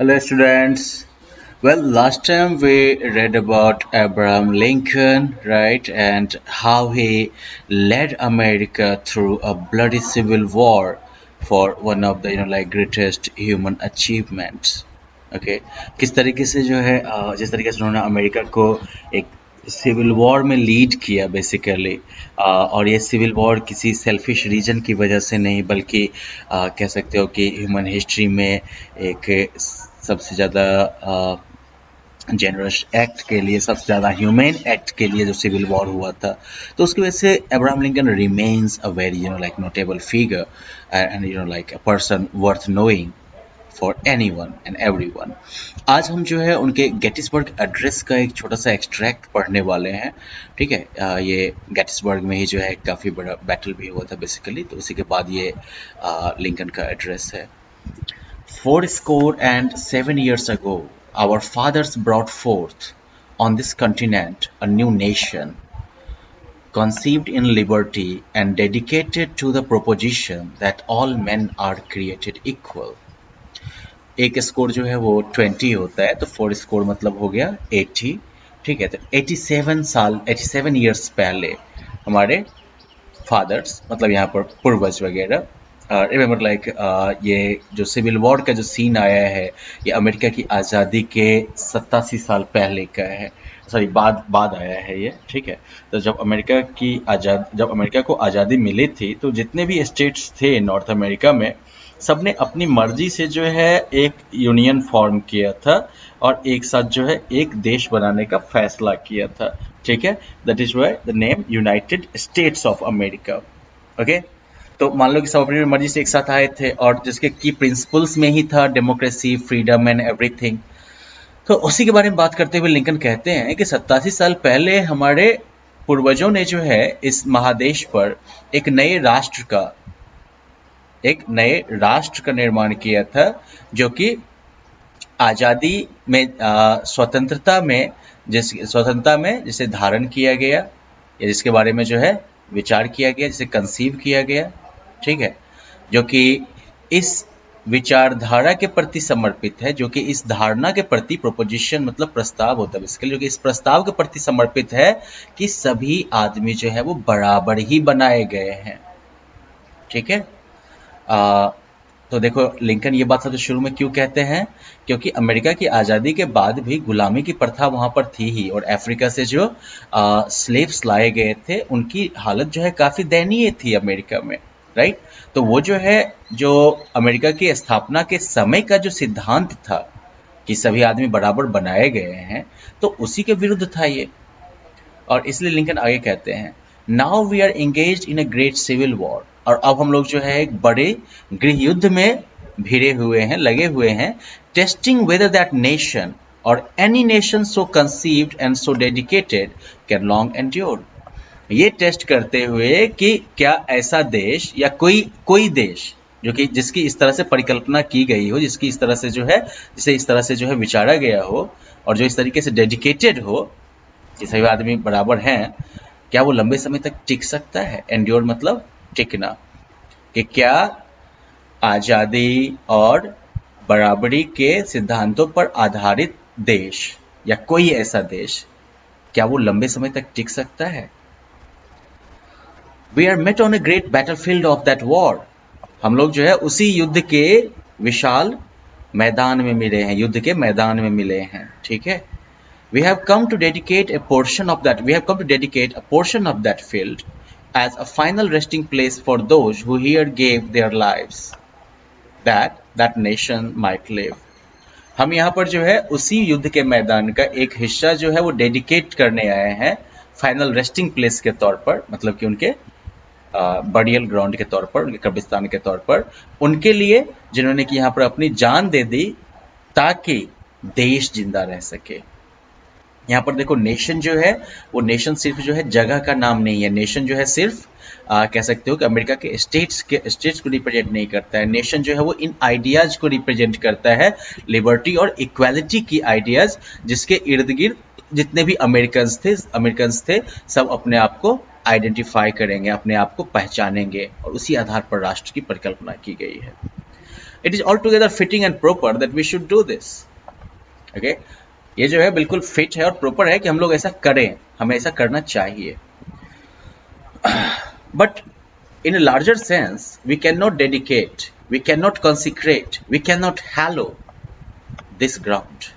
Hello, students. Well, last time we read about Abraham Lincoln, right, and how he led America through a bloody civil war for one of the greatest human achievements. Okay, किस तरीके से जो है जिस तरीके से उन्होंने America को एक सिविल वॉर में लीड किया बेसिकली, और ये सिविल वॉर किसी सेल्फिश रीजन की वजह से नहीं बल्कि कह सकते हो कि ह्यूमन हिस्ट्री में एक सबसे ज़्यादा जेनरस एक्ट के लिए, सबसे ज़्यादा ह्यूमेन एक्ट के लिए जो सिविल वॉर हुआ था, तो उसकी वजह से Abraham Lincoln remains a very notable figure and a person worth knowing for anyone and everyone. आज हम जो है उनके गेटिसबर्ग एड्रेस का एक छोटा सा एक्सट्रैक्ट पढ़ने वाले हैं। ठीक है, ये गेटिसबर्ग में ही जो है काफ़ी बड़ा बैटल भी हुआ था बेसिकली, तो उसी के बाद ये लिंकन का एड्रेस है। 4 and 7 years ago, our fathers brought forth on this continent a new nation, conceived in liberty and dedicated to the proposition that all men are created equal. एक स्कोर जो है वो 20 होता है, तो 4 स्कोर मतलब हो गया 80। ठीक है, तो 87 ईयर्स पहले हमारे फादर्स, मतलब यहाँ पर पूर्वज वगैरह, रिमेंबर लाइक ये जो सिविल वॉर का जो सीन आया है, ये अमेरिका की आज़ादी के 87 साल पहले का है, सॉरी बाद आया है ये। ठीक है, तो जब अमेरिका को आज़ादी मिली थी, तो जितने भी स्टेट्स थे नॉर्थ अमेरिका में, सबने अपनी मर्जी से जो है एक यूनियन फॉर्म किया था और एक साथ जो है एक देश बनाने का फैसला किया था। ठीक है, that is why the name United states of America. Okay, तो मान लो कि सब अपनी मर्जी से एक साथ आए थे और जिसके की प्रिंसिपल्स में ही था डेमोक्रेसी, फ्रीडम एंड एवरीथिंग। तो उसी के बारे में बात करते हुए लिंकन कहते हैं कि 87 साल पहले हमारे पूर्वजों ने जो है इस महादेश पर एक नए राष्ट्र का निर्माण किया था, जो कि आज़ादी में स्वतंत्रता में जिसे धारण किया गया या जिसके बारे में जो है विचार किया गया, जिसे कंसीव किया गया। ठीक है, जो कि इस विचारधारा के प्रति समर्पित है, जो कि इस धारणा के प्रति, प्रोपोजिशन मतलब प्रस्ताव होता है बेसिकली, जो कि इस प्रस्ताव के प्रति समर्पित है कि सभी आदमी जो है वो बराबर ही बनाए गए हैं। ठीक है, तो देखो लिंकन ये बात सबसे शुरू में क्यों कहते हैं, क्योंकि अमेरिका की आज़ादी के बाद भी गुलामी की प्रथा वहाँ पर थी ही, और अफ्रीका से जो स्लेव्स लाए गए थे उनकी हालत जो है काफ़ी दयनीय थी अमेरिका में, राइट। तो वो जो है, जो अमेरिका की स्थापना के समय का जो सिद्धांत था कि सभी आदमी बराबर बनाए गए हैं, तो उसी के विरुद्ध था ये। और इसलिए लिंकन आगे कहते हैं, now we are engaged in a great civil war, और अब हम लोग जो है एक बड़े गृह युद्ध में भिड़े हुए हैं, लगे हुए हैं, टेस्टिंग वेदर दैट नेशन और any nation so conceived and so dedicated can long endure. ये टेस्ट करते हुए कि क्या ऐसा देश या कोई देश जो कि जिसकी इस तरह से परिकल्पना की गई हो, जिसे इस तरह से जो है विचारा गया हो, और जो इस तरीके से डेडिकेटेड हो कि सभी आदमी बराबर हैं, क्या वो लंबे समय तक टिक सकता है। एंड्योर मतलब टिकना, कि क्या आज़ादी और बराबरी के सिद्धांतों पर आधारित देश या कोई ऐसा देश, क्या वो लंबे समय तक टिक सकता है। We are met on a great battlefield of that war, हम लोग जो है उसी युद्ध के विशाल मैदान में मिले हैं, युद्ध के मैदान में मिले हैं। ठीक है, we have come to dedicate a portion of that field as a final resting place for those who here gave their lives that nation might live। हम यहाँ पर जो है उसी युद्ध के मैदान का एक हिस्सा जो है वो डेडिकेट करने आए हैं फाइनल रेस्टिंग प्लेस के तौर पर, मतलब कि उनके बरियल ग्राउंड के तौर पर, उनके कब्रिस्तान के तौर पर, उनके लिए जिन्होंने कि यहाँ पर अपनी जान दे दी ताकि देश जिंदा रह सके। यहाँ पर देखो, नेशन जो है वो नेशन सिर्फ जो है जगह का नाम नहीं है। नेशन जो है सिर्फ कह सकते हो कि अमेरिका के स्टेट्स को रिप्रेजेंट नहीं करता है। नेशन जो है वो इन आइडियाज को रिप्रेजेंट करता है, लिबर्टी और इक्वालिटी की आइडियाज, जिसके इर्द गिर्द जितने भी अमेरिकन्स थे सब अपने आप को आइडेंटिफाई करेंगे, अपने आप को पहचानेंगे, और उसी आधार पर राष्ट्र की परिकल्पना की गई है। It is altogether fitting and proper that we should do this. Okay, ये जो है बिल्कुल फिट है और प्रॉपर है कि हम लोग ऐसा करें, हमें ऐसा करना चाहिए. But in a larger sense, we cannot dedicate, we cannot consecrate, we cannot hallow this ground.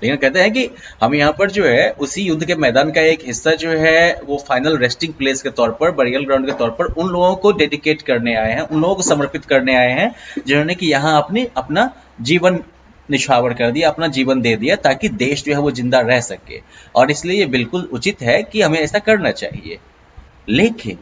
लेकिन कहते हैं कि हम यहाँ पर जो है उसी युद्ध के मैदान का एक हिस्सा जो है वो फाइनल रेस्टिंग प्लेस के तौर पर, बरियल ग्राउंड के तौर पर उन लोगों को डेडिकेट करने आए हैं, उन लोगों को समर्पित करने आए हैं जिन्होंने कि यहाँ अपना जीवन निछावर कर दिया, अपना जीवन दे दिया ताकि देश जो है वो जिंदा रह सके. और इसलिए ये बिल्कुल उचित है कि हमें ऐसा करना चाहिए. लेकिन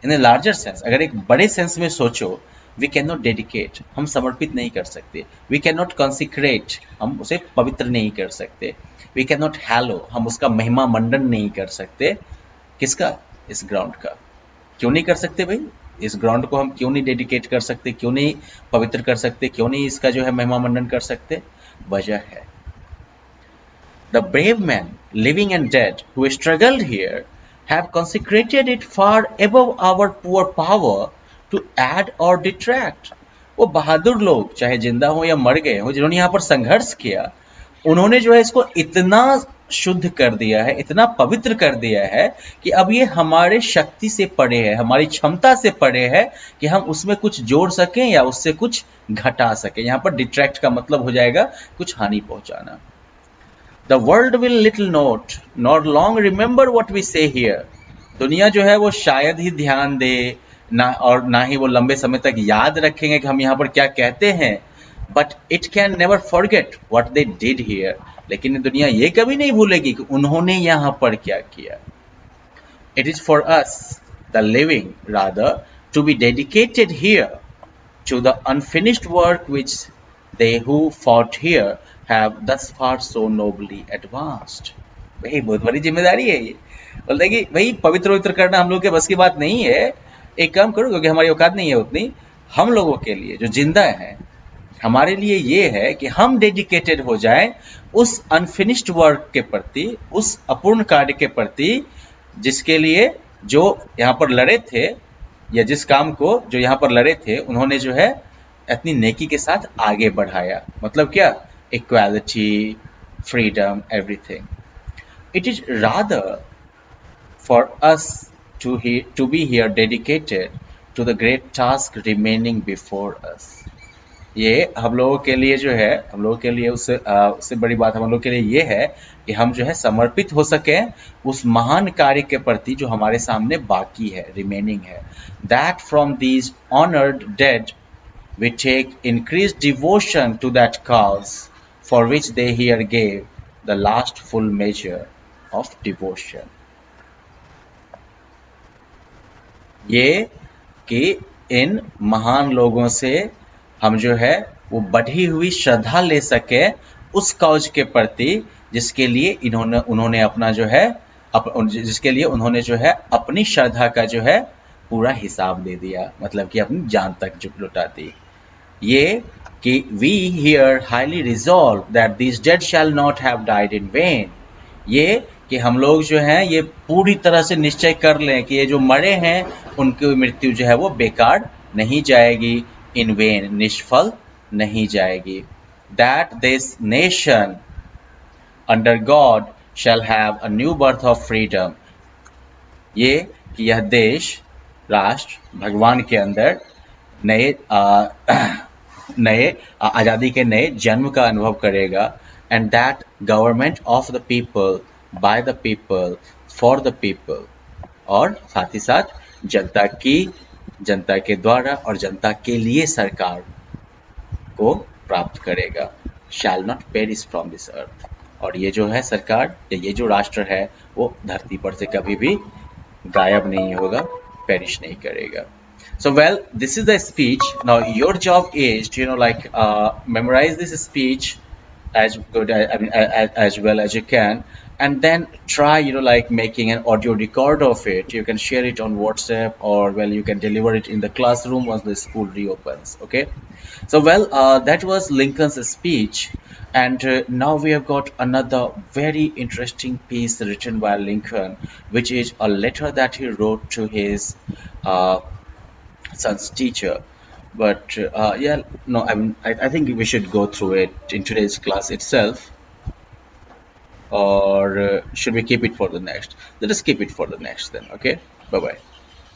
इन ए लार्जर सेंस, अगर एक बड़े सेंस में सोचो, वी कैन नॉट डेडिकेट, हम समर्पित नहीं कर सकते. वी कैन नॉट कॉन्सिक्रेट, हम उसे पवित्र नहीं कर सकते. वी कैन नॉट हैलो, हम उसका महिमा मंडन नहीं कर सकते. किसका? इस ग्राउंड का. क्यों नहीं कर सकते भाई? इस ग्राउंड को हम क्यों नहीं डेडिकेट कर सकते, क्यों नहीं पवित्र कर सकते, क्यों नहीं इसका जो है महिमा मंडन कर सकते? वजह है, the brave man living and dead who struggled here have consecrated it far above our poor power to add or detract. वो बहादुर लोग चाहे जिंदा हो या मर गए हो, जिन्होंने यहाँ पर संघर्ष किया, उन्होंने जो है इसको इतना शुद्ध कर दिया है, इतना पवित्र कर दिया है कि अब ये हमारे शक्ति से परे है, हमारी क्षमता से परे है कि हम उसमें कुछ जोड़ सकें या उससे कुछ घटा सकें. यहाँ पर डिट्रैक्ट का मतलब हो जाएगा कुछ हानि पहुंचाना. The world will little note nor long remember what we say here. दुनिया जो है वो शायद ही ध्यान दे ना, और ना ही वो लंबे समय तक याद रखेंगे कि हम यहाँ पर क्या कहते हैं. But it can never forget what they did here. लेकिन दुनिया ये कभी नहीं भूलेगी कि उन्होंने यहाँ पर क्या किया. It is for us, the living, rather, to be dedicated here to the unfinished work which they who fought here have thus far so nobly advanced. भाई बहुत बड़ी जिम्मेदारी है ये. बोलते हैं कि भाई पवित्र करना हम लोग के बस की बात नहीं है. एक काम करो, क्योंकि हमारी औकात नहीं है उतनी. हम लोगों के लिए जो जिंदा है, हमारे लिए ये है कि हम डेडिकेटेड हो जाएं उस अनफिनिश्ड वर्क के प्रति, उस अपूर्ण कार्य के प्रति जिसके लिए जो यहाँ पर लड़े थे, या जिस काम को जो यहाँ पर लड़े थे उन्होंने जो है अपनी नेकी के साथ आगे बढ़ाया. मतलब क्या? Equality, freedom, everything. It is rather for us to be here dedicated to the great task remaining before us. ये हम लोगों के लिए जो है, हम लोगों के लिए उससे बड़ी बात हम लोगों के लिए ये है कि हम जो है समर्पित हो सके उस महान कार्य के प्रति जो हमारे सामने बाकी है, रिमेनिंग है. That from these honored dead we take increased devotion to that cause for which they here gave the last full measure of devotion. ये कि इन महान लोगों से हम जो है वो बढ़ी हुई श्रद्धा ले सके उस कौज के प्रति जिसके लिए उन्होंने अपना जो है जिसके लिए उन्होंने जो है अपनी श्रद्धा का जो है पूरा हिसाब दे दिया, मतलब कि अपनी जान तक जो लुटा दी. ये कि we here highly resolve that these dead shall not have died in vain. ये कि हम लोग जो हैं ये पूरी तरह से निश्चय कर लें कि ये जो मरे हैं उनकी मृत्यु जो है वो बेकार नहीं जाएगी, इन वेन, निष्फल नहीं जाएगी. That this nation under God shall have a new birth of freedom. ये कि यह देश, राष्ट्र भगवान के अंदर नए आज़ादी के नए जन्म का अनुभव करेगा. And that government of the people, by the people, for the people. और साथ ही साथ जनता के द्वारा और जनता के लिए सरकार को प्राप्त करेगा. Shall not perish from this earth. और ये जो है सरकार या ये जो राष्ट्र है वो धरती पर से कभी भी गायब नहीं होगा, पेरिश नहीं करेगा. So well, this is the speech. Now your job is to memorize this speech as good as well as you can, and then try making an audio record of it. You can share it on WhatsApp, or you can deliver it in the classroom once the school reopens. Okay, so that was Lincoln's speech, and now we have got another very interesting piece written by Lincoln, which is a letter that he wrote to his son's teacher. But yeah, no, I think we should go through it in today's class itself, or should we keep it for the next? Let us keep it for the next then. Okay. Bye bye.